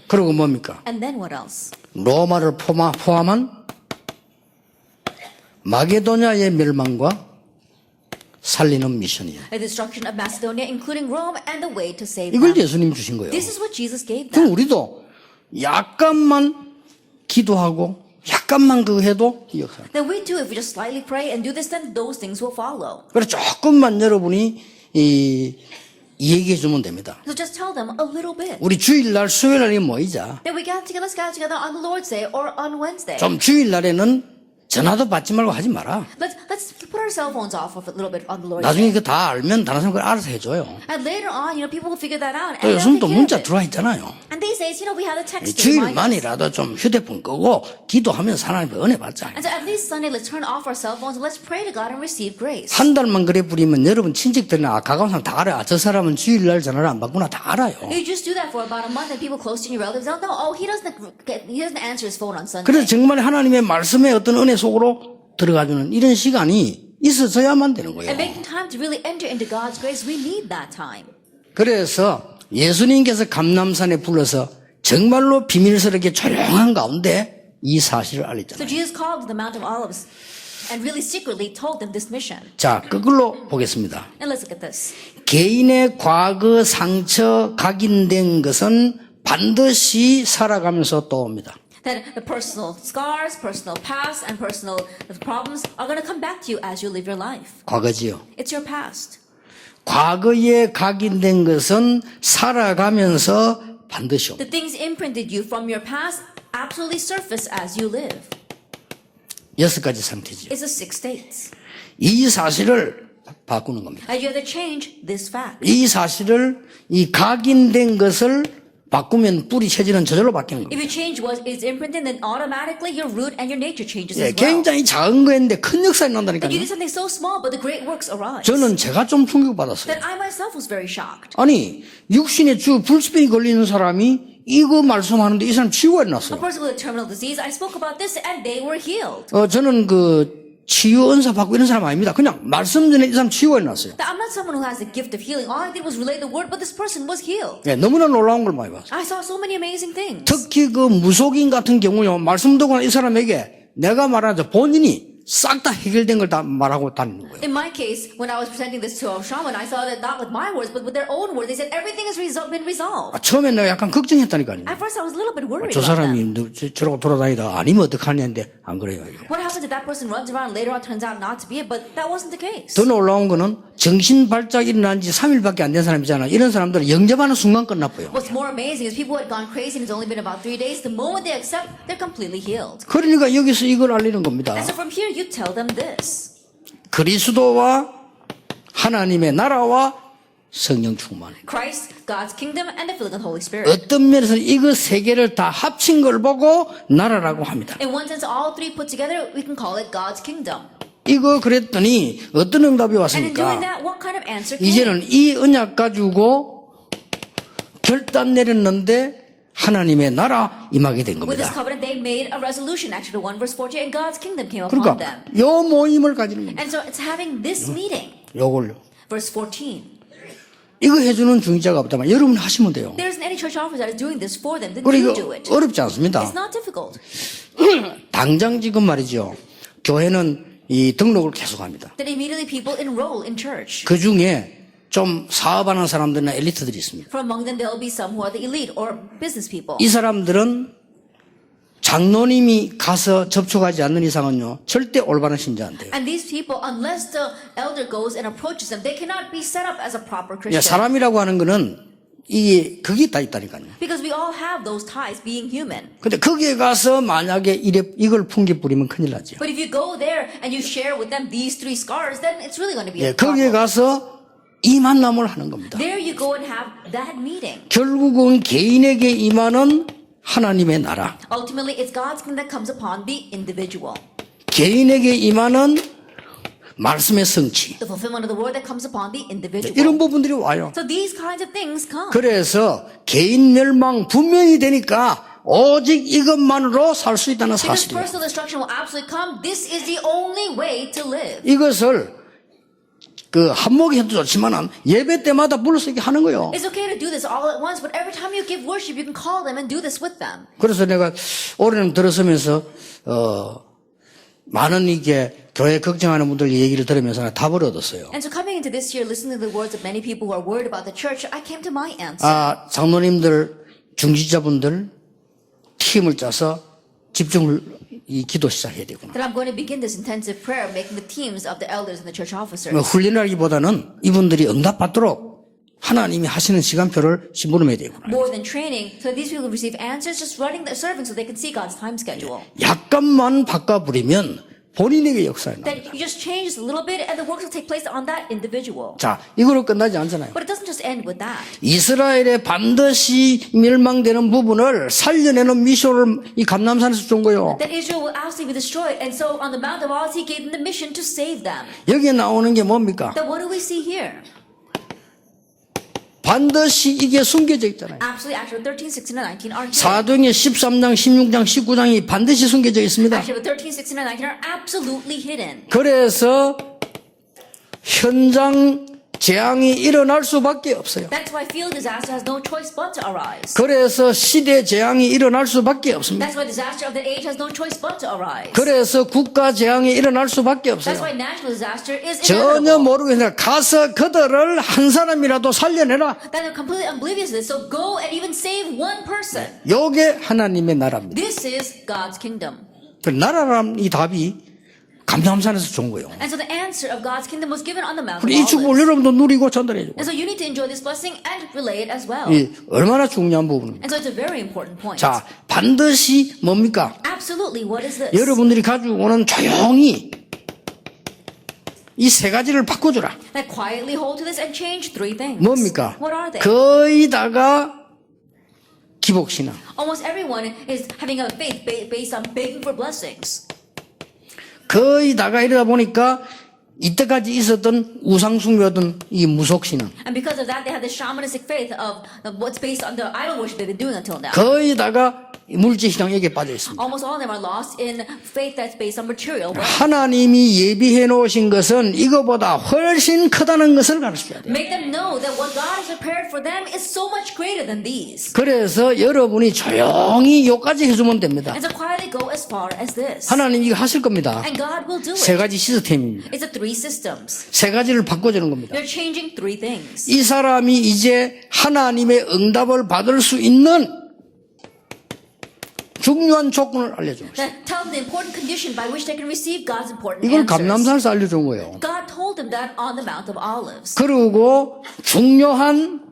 그리고 뭡니까? And then what else? 로마를 포함한 마게도냐의 멸망과 살리는 미션이에요. The destruction of Macedonia, including Rome, and the way to save 이걸 them. 예수님 주신 거예요. This is what Jesus gave 그럼 them. 우리도 약간만 기도하고 약간만 그거 해도 이 역사. Then we too, if we just slightly pray and do this, then those things will follow. 그래서 조금만 여러분이 얘기해 주면 됩니다. So just tell them a little bit. 우리 주일날 수요일날에 모이자. Then we gather together, let's gather together on the Lord's Day or on Wednesday. 좀 주일날에는 전화도 받지 말고 하지 마라. Let's put our cell phones off for a little bit on the Lord's 나중에 Day. 그 다 알면 다른 사람 그걸 알아서 해줘요. And later on, people will figure that out. 또 And 요즘 they'll 또 take care 문자 of it. 들어와 있잖아요. And these days, we have the text to remind us. 주일만이라도 좀 휴대폰 끄고 기도하면서 하나님의 은혜 받자. And so at least Sunday, let's turn off our cell phones and let's pray to God and receive grace. 한 달만 그래 부리면 여러분 친척들이나 가까운 사람 다 알아요. 저 사람은 주일날 전화를 안 받구나 다 알아요. You just do that for about a month, and people close to your relatives don't know. Oh, he doesn't answer his phone on Sunday. 그래서 정말 하나님의 말씀의 어떤 은혜 속으로 들어가주는 이런 시간이 있어져야만 되는 거예요. And making time to really enter into God's grace, we need that time. 그래서 예수님께서 감람산에 불러서 정말로 비밀스럽게 조용한 가운데 이 사실을 So 알렸잖아요. Jesus called to the Mount of Olives and really secretly told them this mission. 자, 그걸로 보겠습니다. And let's look at this. 개인의 과거 상처 각인된 것은 반드시 살아가면서 또 옵니다. That the personal scars, personal past, and personal problems are going to come back to you as you live your life. 과거지요. It's your past. 과거에 각인된 것은 살아가면서 반드시 옵니다. The things imprinted you from your past absolutely surface as you live. 6가지 상태죠. It's the 6 states. 이 사실을 바꾸는 겁니다. And you have to change this fact. 이 사실을 이 각인된 것을 바꾸면 뿌리 체질은 저절로 바뀌는 If 겁니다. you change what is imprinted, then automatically your root and your nature changes 예, as well. 굉장히 작은 거였는데 큰 역사가 And you 난다니까요. did something so small, but the great works arise. 저는 제가 좀 충격받았어요. That I myself was very shocked. 아니 육신의 주 불스병이 걸리는 사람이 이거 말씀하는데 이 사람 치유가 A 났어요. person with a terminal disease, I spoke about this and they were healed. 저는 그 치유 은사 받고 이런 사람 아닙니다. 그냥 말씀 전에 이 사람 치유가 났어요. That I'm not someone who has the gift of healing. All I did was relay the word, but this person was healed. 예, 너무나 놀라운 걸 많이 봤어요. I saw so many amazing things. 특히 그 무속인 같은 경우요, 말씀 듣고 이 사람에게 내가 말하자 본인이 싹 다 해결된 걸 다 말하고 다니는 거예요. In my case, when I was presenting this to a shaman, I saw that not with my words, but with their own words. They said everything has been resolved. 처음에 내가 약간 걱정했다니까요. At first, I was a little bit worried 저 about them. 사람이 저러고 돌아다니다 아니면 어떡하냐 했는데 안 그래요. 이게. What happens if that person runs around and later on turns out not to be it? But that wasn't the case. 더 놀라운 거는 정신 발작 일어난 지 3일밖에 안 된 사람이잖아. 이런 사람들은 영접하는 순간 끝나고요. What's more amazing is people who had gone crazy and it's only been about 3 days. The moment they accept, they're completely healed. 그러니까 여기서 이걸 알리는 겁니다. And so from here, you tell them this. 그리스도와 하나님의 나라와 성령 충만. Christ, God's kingdom, and the filling of the Holy Spirit. 어떤 면에서 이거 세 개를 다 합친 걸 보고 나라라고 합니다. In one sense, all three put together, we can call it God's kingdom. 이거 그랬더니 어떤 응답이 And in doing 왔습니까? that, what kind of answer came? 이제는 이 언약 가지고 결단 내렸는데 하나님의 나라 임하게 된 With this 겁니다. covenant, they made a resolution, actually 1 verse 14, and God's kingdom came upon them. 그러니까 요 모임을 가지는 겁니다. And so it's having this meeting. 요걸요. Verse 14. 이거 해주는 중직자가 없다면 여러분 하시면 돼요. There isn't any church officer that is doing this for them. Then 그리고 you do it. 어렵지 않습니다. It's not difficult. 당장 지금 말이죠. 교회는 이 등록을 계속합니다. Then immediately people enroll in church. 그 중에 좀 사업하는 사람들이나 엘리트들이 있습니다. From among them, there will be some who are the elite or business people. 이 사람들은 장로님이 가서 접촉하지 않는 이상은요 절대 올바른 신자 안 돼요. And these people, unless the elder goes and approaches them, they cannot be set up as a proper 야, Christian. 사람이라고 하는 거는 이게 그게 다 있다니까요. Because we all have those ties, being human. 근데 거기에 가서 만약에 이걸 풍기 뿌리면 큰일 나죠. But if you go there and you share with them these 3 scars, then it's really going to be 예, a 거기에 problem. 가서 이 만남을 하는 겁니다. There you go and have that meeting. 결국은 개인에게 임하는 하나님의 나라, Ultimately, it's God's kingdom that comes upon the individual. 개인에게 임하는 말씀의 성취, The fulfillment of the word that comes upon the individual. 이런 부분들이 와요. So these kinds of things come. 그래서 개인 멸망 분명히 되니까 오직 이것만으로 살 수 있다는 Because 사실이에요. personal destruction will absolutely come. This is the only way to live. 이것을 그 한목이 해도 좋지만은 예배 때마다 불러서 이렇게 하는 거예요. It's okay to do this all at once, but every time you give worship, you can call them and do this with them. 그래서 내가 올해는 들어서면서 많은 이게 교회 걱정하는 분들 얘기를 들으면서 답을 얻었어요. And so coming into this year, listening to the words of many people who are worried about the church, I came to my answer. 장로님들, 중지자분들 팀을 짜서 집중을 이 기도 시작해야 되구나. That I'm going to begin this intensive prayer, making the teams of the elders and the church officers. 훈련하기보다는 이분들이 응답받도록 하나님이 하시는 시간표를 심부름해야 되구나. More than training, so that these people receive answers, just serving so they can see God's time schedule. 약간만 바꿔버리면 본인에게 역사에 나. That you just change this a little bit and the works will take place on that individual. 자, 이거로 끝나지 않잖아요. But it doesn't just end with that. 이스라엘의 반드시 멸망되는 부분을 살려내는 미션을 이 감람산에서 준 거예요. That Israel will absolutely be destroyed. And so on the Mount of Olives, he gave them the mission to save them. 여기에 나오는 게 뭡니까? Then what do we see here? 반드시 이게 숨겨져 있잖아요. Absolutely, Acts 13, 16, and 19 are here. 사도행전 13장, 16장, 19장이 반드시 숨겨져 있습니다. Acts 13, 16, and 19 are absolutely hidden. 그래서 현장 재앙이 일어날 수밖에 없어요. That's why field disaster has no choice but to arise. 그래서 시대 재앙이 일어날 수밖에 없습니다. That's why disaster of the age has no choice but to arise. 그래서 국가 재앙이 일어날 수밖에 That's 없어요. why national disaster is 전혀 inevitable. 모르고 있으니까 가서 그들을 한 사람이라도 살려내라. That they're completely oblivious to this. So go and even save one person. 요게 하나님의 나라입니다. This is God's kingdom. 그 나라란 이 답이 감람산에서 준 거예요. And so the answer of God's kingdom was given on the Mount of 이 축복을 Olives. 여러분도 누리고 전달해 주고. And so you need to enjoy this blessing and relay it as well. 이 얼마나 중요한 부분입니다. And so it's a very important point. 자, 반드시 뭡니까? Absolutely, what is this? 여러분들이 가지고 오는 조용히 이 세 가지를 바꿔주라. That quietly hold to this and change three things. 뭡니까? What are they? 거의 다가 기복신앙. Almost everyone is having a faith based on begging for blessings. 거의 다가 이러다 보니까 이때까지 있었던 우상숭배던 이 무속신앙. And because of that, they have the shamanistic faith of what's based on the idol worship they've been doing until now. 거의 다가 물질신앙에게 빠져 있습니다. Almost all of them are lost in faith that's based on material wealth. 하나님이 예비해 놓으신 것은 이거보다 훨씬 크다는 것을 가르쳐야 돼요. Make them know that what God has prepared for them is so much greater than these. 그래서 여러분이 조용히 요까지 해주면 됩니다. And so quietly go as far as this. 하나님 이거 하실 겁니다. And God will do 세 it. 가지 시스템입니다. It's a three systems. 세 가지를 바꿔주는 겁니다. They're changing three things. 이 사람이 이제 하나님의 응답을 받을 수 있는 중요한 조건을 알려줍니다. That tell them the important condition by which they can receive God's important 이걸 answers. 감람산에서 알려준 거예요. God told them that on the Mount of Olives. 그리고 중요한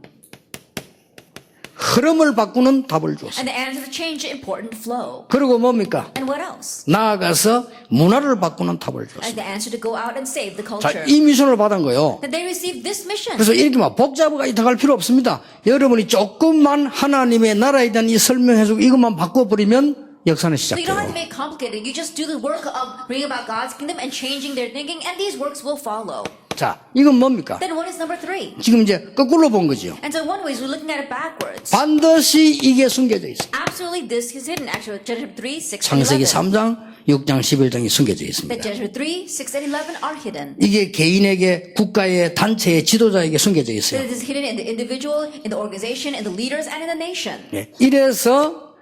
흐름을 바꾸는 답을 줬어요. And the answer to change the important flow. 그리고 뭡니까? And what else? 나아가서 문화를 바꾸는 답을 줬어요. And the answer to go out and save the 자, culture. 이 미션을 받은 거예요. That they receive this mission. 그래서 이렇게 막 복잡하게 들어갈 필요 없습니다. 여러분이 조금만 하나님의 나라에 대한 이 설명해주고 이것만 바꿔버리면 역사는 So you don't have to 시작돼요. make it complicated. You just do the work of bringing about God's kingdom and changing their thinking, and these works will follow. 자, 이건 뭡니까? Then what is number three? 지금 이제 거꾸로 본 거죠. And so in one way, we're looking at it backwards. 반드시 이게 숨겨져 있어요. Absolutely, this is hidden. Actually, Genesis 3, 6, and 창세기 11. 3장, 6장, 11장이 숨겨져 있습니다. That Genesis 3, 6, and 11 are hidden. 이게 개인에게, 국가의, 단체의 지도자에게 숨겨져 있어요. That it is hidden in the individual, in the organization, in the leaders, and in the nation. 네. 이래서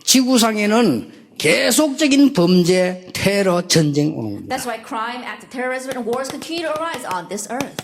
지구상에는 계속적인 범죄, 테러, 전쟁 오는 겁니다. That's why crime, acts of terrorism, and wars continue to arise on this earth.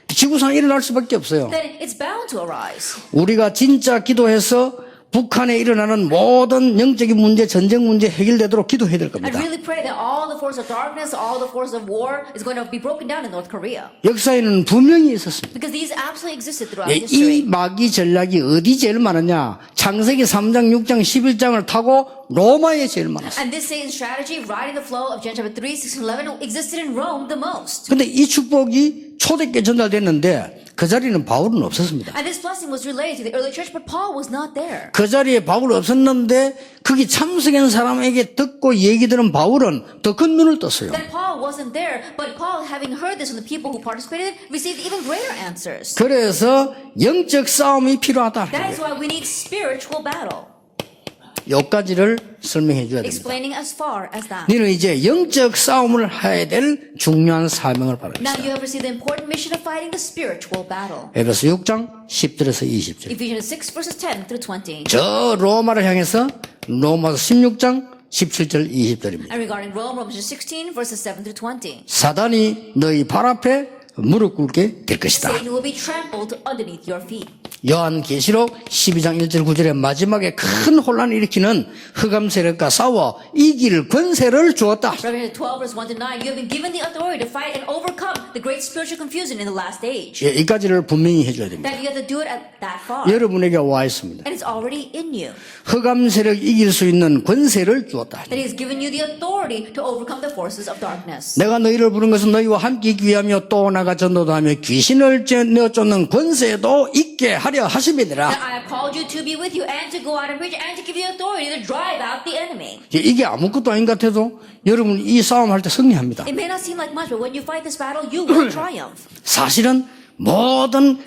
지구상에 일어날 수밖에 없어요. Then it's bound to arise. 우리가 진짜 기도해서 북한에 일어나는 모든 영적인 문제, 전쟁 문제 해결되도록 기도해야 될 I 겁니다. really pray that all the force of darkness, all the force of war is going to be broken down in North Korea. 역사에는 분명히 있었습니다. Because these absolutely existed throughout 이 history. 마귀 전략이 어디 제일 많았냐? 창세기 3장, 6장, 11장을 타고 로마에 제일 많았어요. And this Satan's strategy, riding the flow of Genesis 3, 6, and 11, existed in Rome the most. 근데 이 축복이 초대교회 전달됐는데 그 자리는 바울은 없었습니다. And this blessing was relayed to the early church, but Paul was not there. 그 자리에 바울 없었는데 거기 참석한 사람에게 듣고 얘기 들은 바울은 더 큰 눈을 떴어요. Then Paul wasn't there, but Paul, having heard this from the people who participated, received even greater answers. 그래서 영적 싸움이 필요하다. That is why we need spiritual battle. 여기까지를 설명해 줘야 됩니다. Explaining as far as that. 너는 이제 영적 싸움을 해야 될 중요한 사명을 받았어. Now you have received the important mission of fighting the spiritual battle. 에베소 6장 10절에서 20절. Ephesians 6 verses 10 through 20. 저 로마를 향해서 로마서 16장 17절 20절입니다. And regarding Rome, Romans 16 verses 7 through 20. 사단이 너희 발 앞에 무릎 꿇게 될 것이다. Satan will be trampled underneath your feet. 요한계시록 12장 1절 9절에 마지막에 큰 혼란을 일으키는 흑암 세력과 싸워 이길 권세를 주었다. Revelation 12 verse 1 to 9, you have been given the authority to fight and overcome the great spiritual confusion in the last age. 예, 이까지를 분명히 해줘야 됩니다. That you have to do it at that far. 여러분에게 와 있습니다. And it's already in you. 흑암 세력 이길 수 있는 권세를 주었다. That he has given you the authority to overcome the forces of darkness. 내가 너희를 부른 것은 너희와 함께 있기 위하며 또 나가 전도하며 귀신을 내어 쫓는 권세도 있게 하려 하심이니라. That I have called you to be with you and to go out and preach and to give you authority to drive out the enemy. 이게 아무것도 아닌 것 같아도 여러분 이 싸움할 때 승리합니다. It may not seem like much, but when you fight this battle, you will triumph. 사실은 모든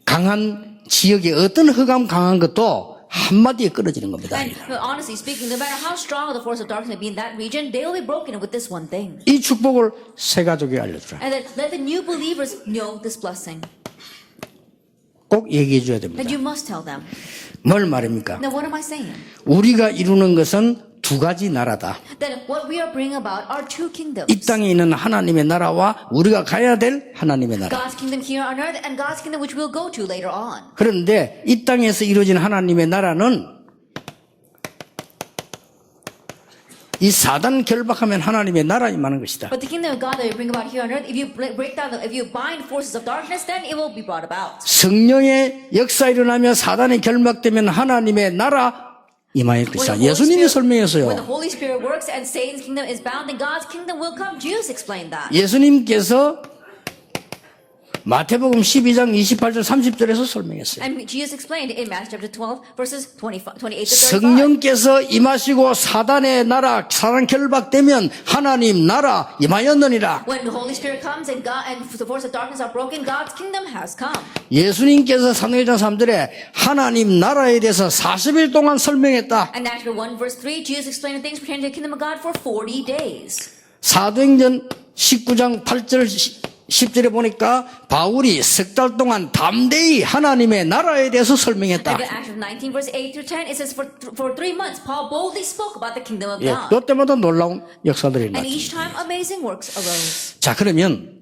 강한 지역에 어떤 흑암 강한 것도 한마디에 끊어지는 겁니다. And honestly speaking, no matter how strong the force of darkness may be in that region, they will be broken with this one thing. 이 축복을 새 가족에게 알려주라. And then let the new believers know this blessing. 꼭 얘기해 줘야 됩니다. And you must tell them. 뭘 말입니까? Now, what am I saying? 우리가 이루는 것은 두 가지 나라다. That what we are bringing about are two kingdoms. 이 땅에 있는 하나님의 나라와 우리가 가야 될 하나님의 나라. God's kingdom here on earth and God's kingdom which we'll go to later on. 그런데 이 땅에서 이루어진 하나님의 나라는 이 사단 결박하면 하나님의 나라 임하는 것이다. But the kingdom of God that we bring about here on earth, if you break down, if you bind forces of darkness, then it will be brought about. 성령의 역사 일어나며 사단이 결박되면 하나님의 나라 임할 것이다. 예수님이 When 설명했어요. the Holy Spirit works and Satan's kingdom is bound, then God's kingdom will come. Jesus explained that. 예수님께서 마태복음 12장 28절 30절에서 설명했어요. And Jesus explained it in Matthew chapter 12, verses 28 to 35. 성령께서 임하시고 사단의 나라, 사단 결박되면 하나님 나라 임하였느니라. When the Holy Spirit comes and God and the force of darkness are broken, God's kingdom has come. 예수님께서 사도행전 3절에 하나님 나라에 대해서 40일 동안 설명했다. And Acts 1 verse 3, Jesus explained the things pertaining to the kingdom of God for 40 days. 사도행전 19장 8절 10절에 보니까 바울이 석 달 동안 담대히 하나님의 나라에 대해서 설명했다. And in Acts 19 verse 8 through 10, it says for 3 months, Paul boldly spoke about the kingdom of 예, God. 이때마다 놀라운 역사들이 And 일어났죠. each time amazing works arose. 자, 그러면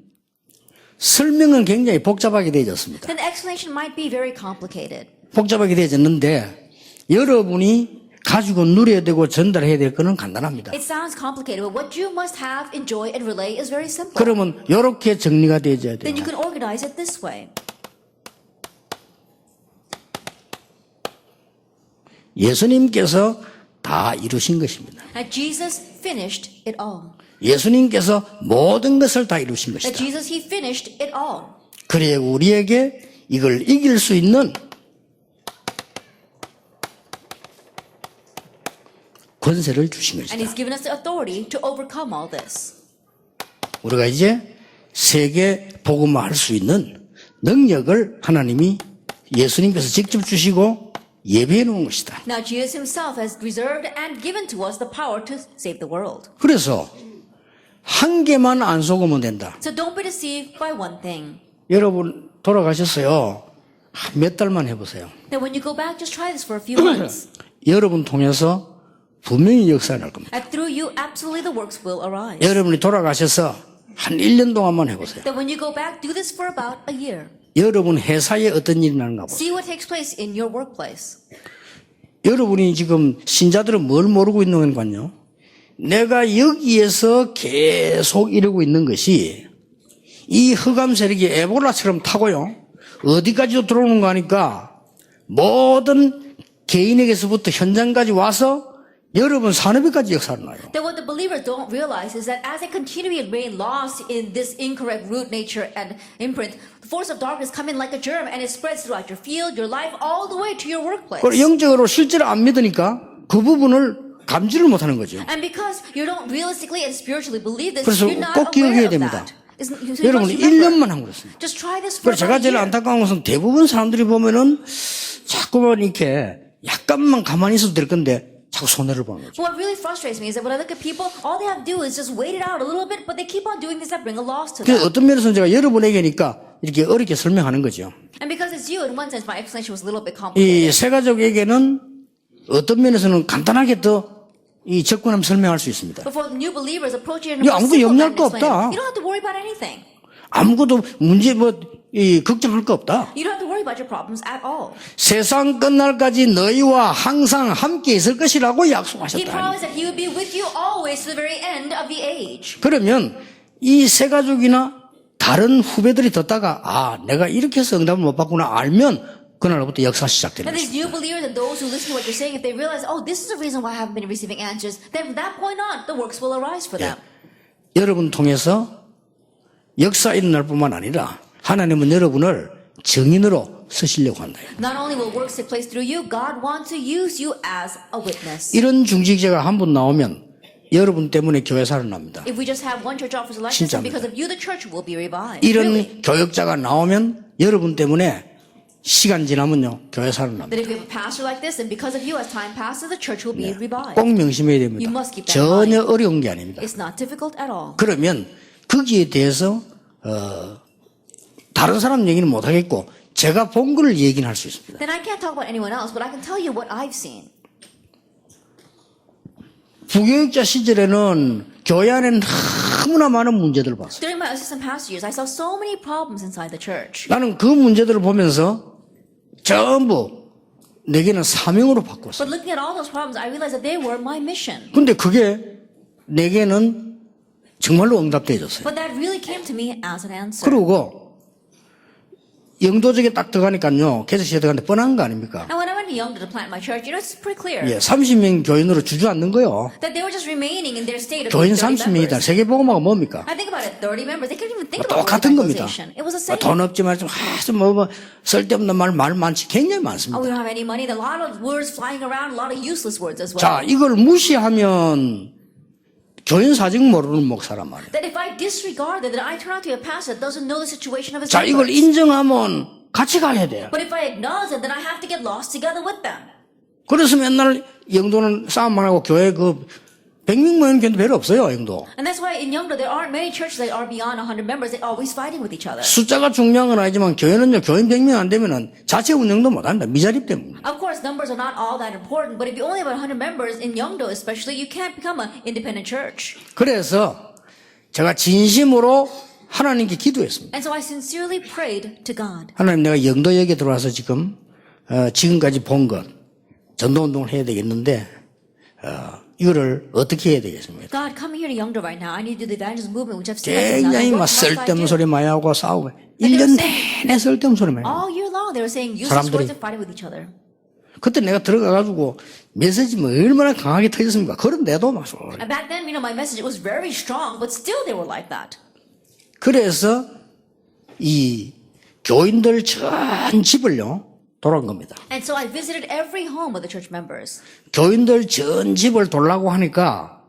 설명은 굉장히 복잡하게 되어졌습니다. Then the explanation might be very complicated. 복잡하게 되어졌는데 여러분이 가지고 누려야 되고 전달해야 될 거는 간단합니다. It sounds complicated, but what you must have, enjoy, and relay is very simple. 그러면 이렇게 정리가 되어져야 돼요. Then you can organize it this way. 예수님께서 다 이루신 것입니다. That Jesus finished it all. 예수님께서 모든 것을 다 이루신 That 것이다. Jesus, He finished it all. 그래야 우리에게 이걸 이길 수 있는 권세를 주신 And 것이다. He's given us the authority to overcome all this. 우리가 이제 세계 복음화 할 수 있는 능력을 하나님이 예수님께서 직접 주시고 예비해 놓은 것이다. Now Jesus Himself has reserved and given to us the power to save the world. 그래서 한 개만 안 속으면 된다. So don't be deceived by one thing. 여러분 돌아가셨어요. 몇 달만 해보세요. That when you go back, just try this for a few months. 여러분 통해서 분명히 역사가 날 겁니다. And through you, absolutely the works will arise. 여러분이 돌아가셔서 한 1년 동안만 해보세요. That when you go back, do this for about a year. 여러분 회사에 어떤 일이 나는가 보세요. See what takes place in your workplace. 여러분이 지금 신자들은 뭘 모르고 있는 건가요? 내가 여기에서 계속 이러고 있는 것이 이 흑암 세력이 에볼라처럼 타고요. 어디까지도 들어오는 거 하니까 모든 개인에게서부터 현장까지 와서 여러분 산업에까지 역사를 나요. That what the believers don't realize is that as they continue to remain lost in this incorrect root, nature, and imprint, the force of darkness come in like a germ and it spreads throughout your field, your life, all the way to your workplace. 그리고 영적으로 실제로 안 믿으니까 그 부분을 감지를 못하는 거죠. And because you don't realistically and spiritually believe this, 그래서 you're not 꼭 기억해야 aware of 됩니다. that. So you 여러분 must remember. 1년만 한 거였습니다. Just try this for 그래서 제가 about a 제일 year. 안타까운 것은 대부분 사람들이 보면은 자꾸만 이렇게 약간만 가만히 있어도 될 건데 자꾸 손해를 보는 거죠. What really frustrates me is that when I look at people, all they have to do is just wait it out a little bit, but they keep on doing things that bring a loss to 그래서 them. 어떤 면에서는 제가 여러분에게니까 이렇게 어렵게 설명하는 거죠. And because it's you, in one sense, my explanation was a little bit 이 complicated. 세가족에게는 어떤 면에서는 간단하게 더 이 접근하면 설명할 수 있습니다. But for new believers approaching it in a 야, more 아무도 simple 염려할 manner, 거 explain it. 없다. You don't have to worry about anything. 아무것도 문제 걱정할 거 없다. You don't have to worry about your problems at all. 세상 끝날까지 너희와 항상 함께 있을 것이라고 He 약속하셨다. promised that he would be with you always to the very end of the age. 그러면 이 세 가족이나 다른 후배들이 듣다가 내가 이렇게 해서 응답을 못 받구나 알면 그날부터 역사 시작되는 And these 것입니다. new believers and those who listen to what you're saying, if they realize, this is the reason why I haven't been receiving answers, then from that point on, the works will arise for them. 여러분 통해서 역사 일어날 뿐만 아니라 하나님은 여러분을 증인으로 쓰시려고 한다. Not only will works take place through you, God wants to use you as a witness. 이런 중직자가 한 분 나오면 여러분 때문에 교회 살아납니다. If we just have one church office elections, 진짜입니다. and because of you, the church will be revived. 이런 Really. 교역자가 나오면 여러분 때문에 시간 지나면요 교회 살아납니다. That if we have a pastor like this, and because of you, as time passes, the church will be revived. 꼭 명심해야 됩니다. You must keep that 전혀 in 어려운 게 아닙니다. It's not difficult at all. 그러면 거기에 대해서 다른 사람 얘기는 못 하겠고 제가 본 걸 얘기는 할 수 있습니다. Then I can't talk about anyone else, but I can tell you what I've seen. 부교육자 시절에는 교회 안에는 너무나 많은 문제들을 봤어요. During my assistant pastor years, I saw so many problems inside the church. 나는 그 문제들을 보면서 전부 내게는 사명으로 바꿨어요. But looking at all those problems, I realized that they were my mission. 근데 그게 내게는 정말로 응답되어졌어요. But that really came to me as an answer. 그리고 영도적에 딱 들어가니까요. 개척시에 들어가는데 뻔한 거 아닙니까? And when I went to Youngdo to plant my church, it's pretty clear 30명 교인으로 주저앉는 거요. that they were just remaining in their state of 교인 30 30명이다. members. 세계복음화가 뭡니까? I think about it, 30 members. They couldn't even think about 똑같은 겁니다. evangelization. It was the same. 돈 없지만 좀 쓸데없는 말 많지 굉장히 많습니다. We don't have any money. There are a lot of words flying around, a lot of useless words as well. 자, 이걸 무시하면 교인 사정 모르는 목사란 말이에요. That if I disregard that, then I turn out to be a pastor that doesn't know the situation of his 자, 이걸 members. 인정하면 같이 가야 돼요. But if I acknowledge it, then I have to get lost together with them. 그래서 맨날 영도는 싸움만 하고 교회 100명 모이는 교회도 별로 없어요, 영도. And that's why in Youngdo, there aren't many churches that are beyond 100 members. They're always fighting with each other. 숫자가 중요한 건 아니지만 교회는요, 교인 100명 안 되면은 자체 운영도 못 합니다. 미자립 때문에. Of course, numbers are not all that important, but if you only have 100 members in Youngdo especially, you can't become an independent church. 그래서 제가 진심으로 하나님께 기도했습니다. And so I sincerely prayed to God. 하나님, 내가 영도역에 들어와서 지금까지 본 것, 전도운동을 해야 되겠는데, 이거를 어떻게 해야 되겠습니까? God, coming here to Youngdo right now, I need to do the evangelism movement, which I've said. 굉장히 막 쓸데없는 소리 많이 하고 싸우고, 1년 내내 쓸데없는 소리 많이 하고. All year long, they were saying useless 사람들이- words and fighting with each other. 그때 내가 들어가가지고 메시지 얼마나 강하게 터졌습니까? 그런데도 막 소리. And back then, my message was very strong, but still they were like that. 그래서 이 교인들 전 집을요 돌아온 겁니다. And so I visited every home of the church members. 교인들 전 집을 돌라고 하니까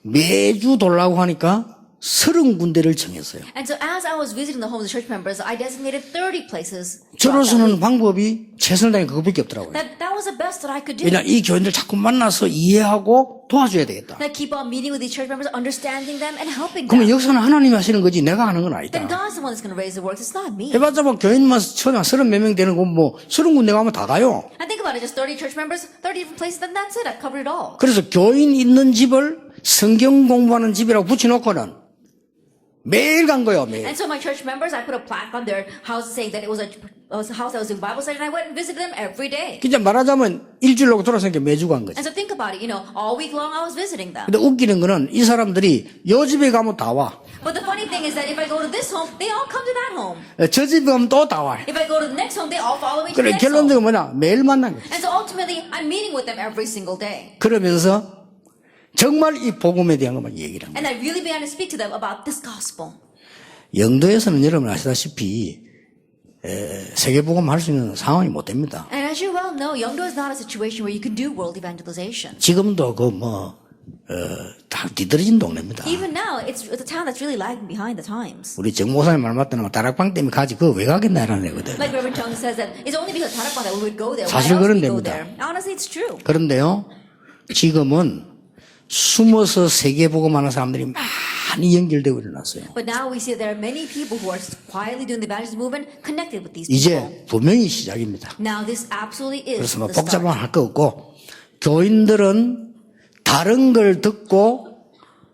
매주 돌라고 하니까 30군데를 정했어요. And so as I was visiting the homes of church members, I designated 30 places. throughout that 저로서는 week. 방법이 최선을 다해 그것밖에 없더라고요. That was the best that I could do. 왜냐 이 교인들 자꾸 만나서 이해하고 도와줘야 되겠다. That keep on meeting with these church members, understanding them, and helping 그러면 them. 역사는 하나님이 하시는 거지 내가 하는 건 Then 아니다. God's the one that's going to raise the works. It's not me. 해봤자 뭐 교인만 처음에 30몇 명 되는 건 뭐 30군데 가면 다 가요. I think about it, just 30 church members, 30 different places, then that's it. I've covered it all. 그래서 교인 있는 집을 성경 공부하는 집이라고 붙여놓고는 매일 간 거예요, 매일. And so my church members, I put a plaque on their house saying that it was a house that was doing Bible study, and I went and visited them every day. 진짜 말하자면 일주일로 돌아서니까 매주 간 거지. And so think about it, all week long I was visiting them. 근데 웃기는 거는 이 사람들이 요 집에 가면 다 와. But the funny thing is that if I go to this home, they all come to that home. 저 집에 가면 또 다 와. If I go to the next home, they all follow me to 그래 the next home. 결론적으로 뭐냐? 매일 만난 거지. And so ultimately, I'm meeting with them every single day. 그러면서 정말 이 복음에 대한 것만 얘기를 합니다. And I really began to speak to them about this gospel. 영도에서는 여러분 아시다시피 세계복음 할 수 있는 상황이 못 됩니다. And as you well know, Youngdo is not a situation where you can do world evangelization. 지금도 다 뒤떨어진 동네입니다. Even now, it's a town that's really lagging behind the times. 우리 정 목사님 말 맞다는 다락방 때문에 가지 그거 왜 가겠나 이라는 애거든. Like Reverend Chung says that it's only because Tarakban that we would go there. Why 사실 else would we 그런 go 데입니다. there? Honestly, it's true. 그런데요, 지금은 숨어서 세계복음 하는 사람들이 많이 연결되고 일어났어요. But now we see that there are many people who are quietly doing the evangelism movement connected with these 이제 people. 분명히 시작입니다. Now this absolutely is 그래서 뭐 the 복잡한 start. 할 거 없고 교인들은 다른 걸 듣고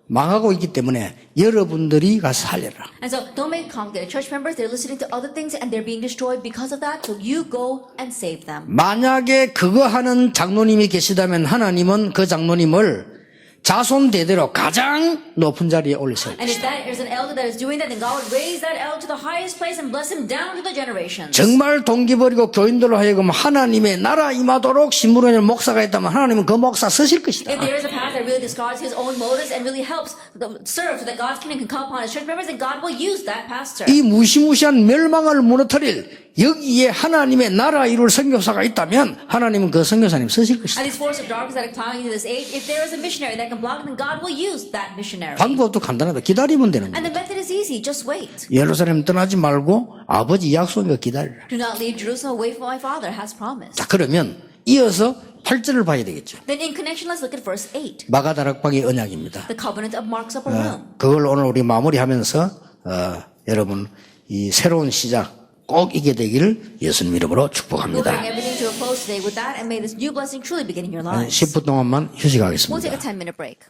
망하고 있기 때문에 여러분들이 가서 살려라. And so don't make conflict. The church members, they're listening to other things and they're being destroyed because of that. So you go and save them. 만약에 그거 하는 장로님이 계시다면 하나님은 그 장로님을 자손 대대로 가장 높은 자리에 올리실 And if that is an elder that is doing that, then God would raise that elder to the highest place and bless him down to the generations. 정말 동기버리고 교인들로 하여금 하나님의 나라 임하도록 신부로는 목사가 있다면 하나님은 그 목사 쓰실 것이다. If there is a pastor that really discards his own motives and really helps serve so that God's kingdom can come upon his church members, then God will use that pastor. 이 무시무시한 멸망을 무너뜨릴 여기에 하나님의 나라 이룰 선교사가 있다면 하나님은 그 선교사님 쓰실 것이다. And these forces of darkness that are plowing into this age, if there is a missionary that can block, then God will use that missionary. 방법도 간단하다. 기다리면 되는 And 거예요. the method is easy. Just wait. 예루살렘 떠나지 말고 아버지 약속인 거 기다리라. Do not leave Jerusalem away from what my Father has promised. 자, 그러면 이어서 8절을 봐야 되겠죠. Then in connection, let's look at verse 8. 마가다락방의 언약입니다. The covenant of Mark's upper room. 그걸 오늘 우리 마무리하면서 여러분 이 새로운 시작 꼭 이게 되기를 예수님 이름으로 We'll 축복합니다. bring everything to a close today with that, and may this new blessing truly begin in your lives. 10분 동안만 We'll 휴식하겠습니다. take a 10-minute break.